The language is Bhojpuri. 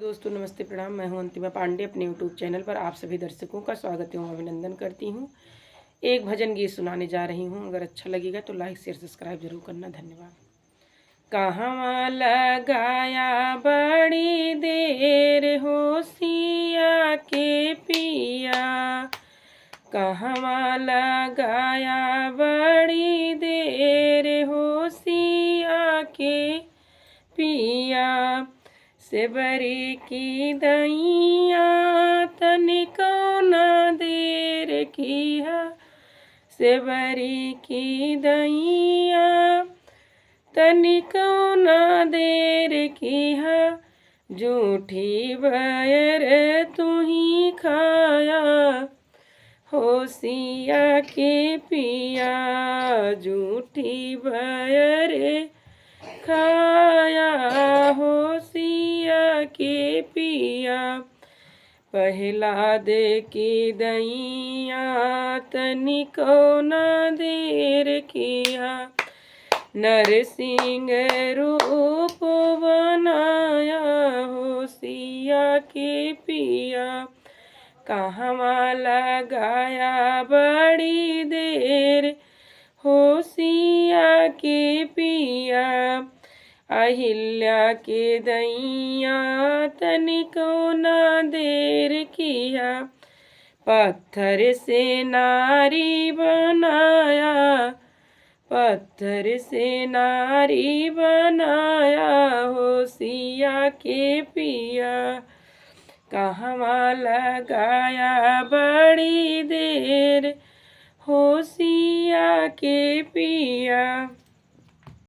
दोस्तों नमस्ते प्रणाम। मैं हूं अंतिमा पांडे। अपने यूट्यूब चैनल पर आप सभी दर्शकों का स्वागत एवं अभिनंदन करती हूं। एक भजन गीत सुनाने जा रही हूं। अगर अच्छा लगेगा तो लाइक शेयर सब्सक्राइब जरूर करना। धन्यवाद। कहवा लगाया बड़ी देर होशिया के पिया, कहवा लगाया बड़ी देर होशिया के पिया, सेवरी की दैया तनिको न देर किया, सेवरी की दैया तनिको न देर किया, झूठी बैर तुही खाया होशिया के पिया, झूठी बैर खाया होशिया के पिया, पहला दे की दैया तनिको न देर किया, नरसिंह रूप बनाया होशिया के पिया, कहवा लगाया बड़ी देर होशिया के पिया, अहिल्या के दैया तनिको न देर किया, पत्थर से नारी बनाया, पत्थर से नारी बनाया होशिया के पिया, कहवा लगाया बड़ी देर होशिया के पिया।